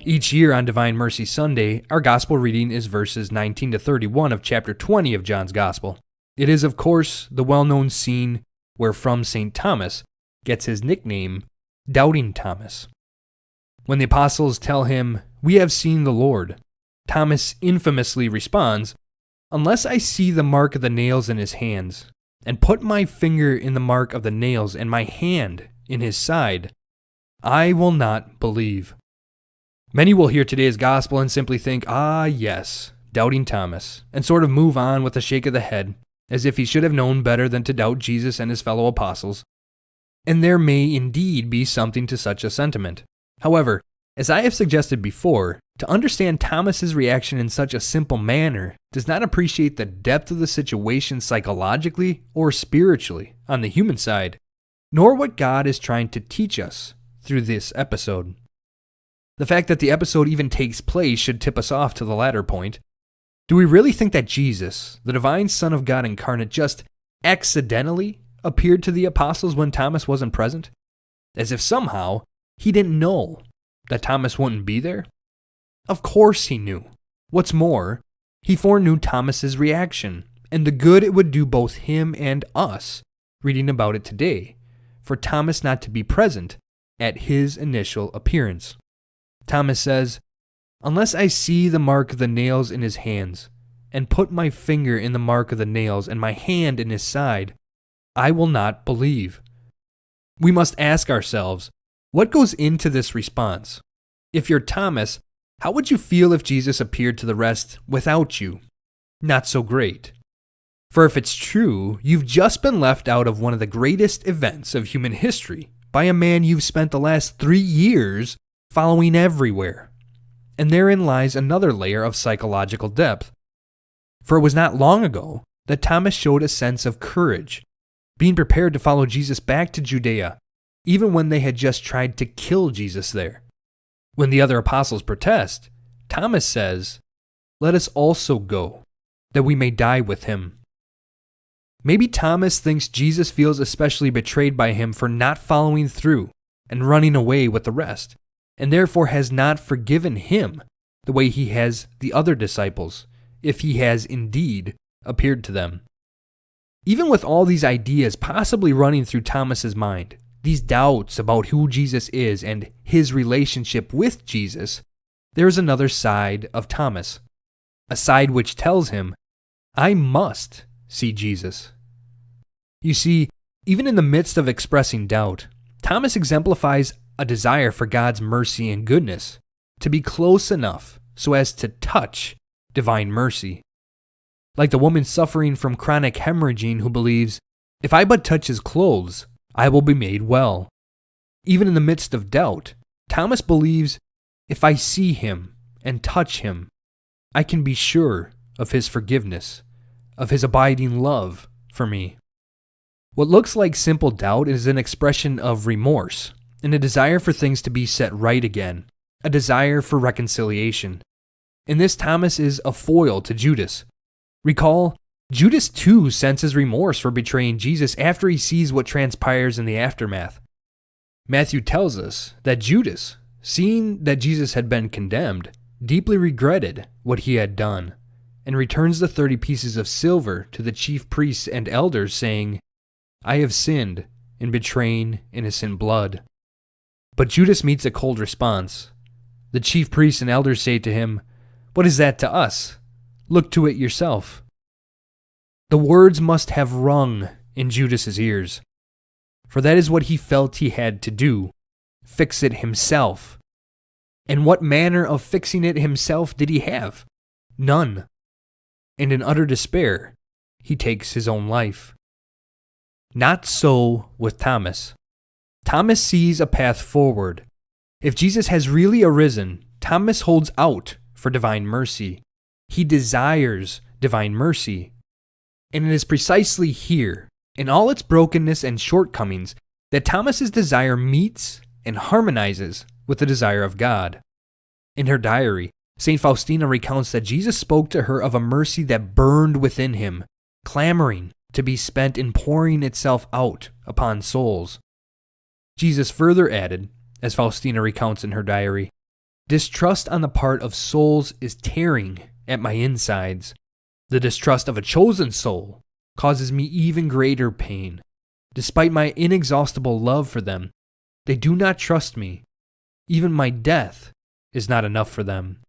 Each year on Divine Mercy Sunday, our gospel reading is verses 19 to 31 of chapter 20 of John's Gospel. It is, of course, the well-known scene wherefrom St. Thomas gets his nickname, Doubting Thomas. When the apostles tell him, "We have seen the Lord," Thomas infamously responds, "Unless I see the mark of the nails in his hands, and put my finger in the mark of the nails and my hand in his side, I will not believe." Many will hear today's gospel and simply think, "Ah, yes, Doubting Thomas," and sort of move on with a shake of the head, as if he should have known better than to doubt Jesus and his fellow apostles. And there may indeed be something to such a sentiment. However, as I have suggested before, to understand Thomas's reaction in such a simple manner does not appreciate the depth of the situation psychologically or spiritually on the human side, nor what God is trying to teach us through this episode. The fact that the episode even takes place should tip us off to the latter point. Do we really think that Jesus, the divine Son of God incarnate, just accidentally appeared to the apostles when Thomas wasn't present? As if somehow he didn't know that Thomas wouldn't be there? Of course he knew. What's more, he foreknew Thomas's reaction and the good it would do both him and us, reading about it today, for Thomas not to be present at his initial appearance. Thomas says, "Unless I see the mark of the nails in his hands, and put my finger in the mark of the nails and my hand in his side, I will not believe." We must ask ourselves, what goes into this response? If you're Thomas, how would you feel if Jesus appeared to the rest without you? Not so great. For if it's true, you've just been left out of one of the greatest events of human history by a man you've spent the last 3 years following everywhere. And therein lies another layer of psychological depth. For it was not long ago that Thomas showed a sense of courage, being prepared to follow Jesus back to Judea, even when they had just tried to kill Jesus there. When the other apostles protest, Thomas says, "Let us also go, that we may die with him." Maybe Thomas thinks Jesus feels especially betrayed by him for not following through and running away with the rest, and therefore has not forgiven him the way he has the other disciples, if he has indeed appeared to them. Even with all these ideas possibly running through Thomas's mind, these doubts about who Jesus is and his relationship with Jesus, there is another side of Thomas, a side which tells him, "I must see Jesus." You see, even in the midst of expressing doubt, Thomas exemplifies a desire for God's mercy and goodness, to be close enough so as to touch divine mercy. Like the woman suffering from chronic hemorrhaging who believes, "If I but touch his clothes, I will be made well." Even in the midst of doubt, Thomas believes, "If I see him and touch him, I can be sure of his forgiveness, of his abiding love for me." What looks like simple doubt is an expression of remorse and a desire for things to be set right again, a desire for reconciliation. In this, Thomas is a foil to Judas. Recall, Judas too senses remorse for betraying Jesus after he sees what transpires in the aftermath. Matthew tells us that Judas, seeing that Jesus had been condemned, deeply regretted what he had done, and returns the 30 pieces of silver to the chief priests and elders, saying, "I have sinned in betraying innocent blood." But Judas meets a cold response. The chief priests and elders say to him, "What is that to us? Look to it yourself." The words must have rung in Judas's ears, for that is what he felt he had to do, fix it himself. And what manner of fixing it himself did he have? None. And in utter despair, he takes his own life. Not so with Thomas. Thomas sees a path forward. If Jesus has really arisen, Thomas holds out for divine mercy. He desires divine mercy. And it is precisely here, in all its brokenness and shortcomings, that Thomas's desire meets and harmonizes with the desire of God. In her diary, St. Faustina recounts that Jesus spoke to her of a mercy that burned within him, clamoring to be spent in pouring itself out upon souls. Jesus further added, as Faustina recounts in her diary, Distrust on the part of souls is tearing at my insides. The distrust of a chosen soul causes me even greater pain. Despite my inexhaustible love for them, they do not trust me. Even my death is not enough for them.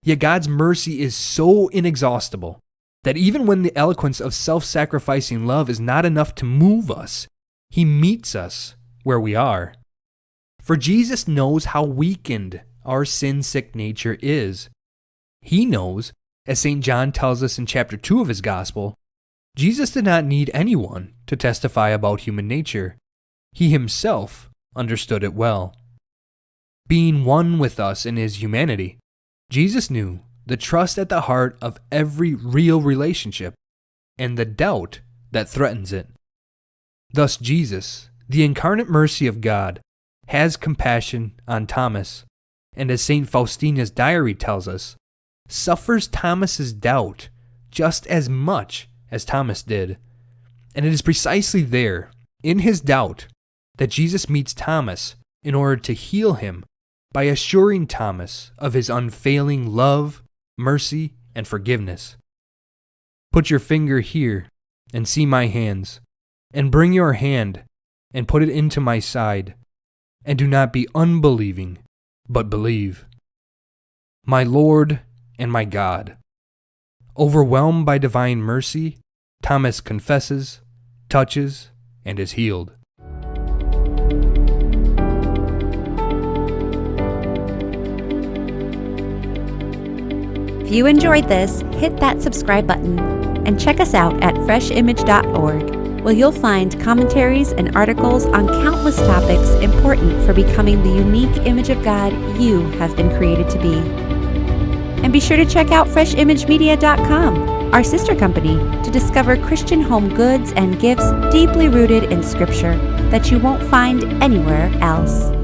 Yet God's mercy is so inexhaustible that even when the eloquence of self-sacrificing love is not enough to move us, He meets us where we are. For Jesus knows how weakened our sin-sick nature is. He knows, as St. John tells us in chapter 2 of his gospel, Jesus did not need anyone to testify about human nature. He himself understood it well. Being one with us in his humanity, Jesus knew the trust at the heart of every real relationship and the doubt that threatens it. Thus Jesus, the incarnate mercy of God, has compassion on Thomas, and as St. Faustina's diary tells us, suffers Thomas's doubt just as much as Thomas did. And it is precisely there, in his doubt, that Jesus meets Thomas in order to heal him by assuring Thomas of his unfailing love, mercy, and forgiveness. Put your finger here and see my hands, and bring your hand and put it into my side, and do not be unbelieving, but believe. My Lord and my God. Overwhelmed by divine mercy, Thomas confesses, touches, and is healed. If you enjoyed this, hit that subscribe button and check us out at FRESHImage.org, where you'll find commentaries and articles on countless topics important for becoming the unique image of God you have been created to be. And be sure to check out FRESHImageMedia.com, our sister company, to discover Christian home goods and gifts deeply rooted in Scripture that you won't find anywhere else.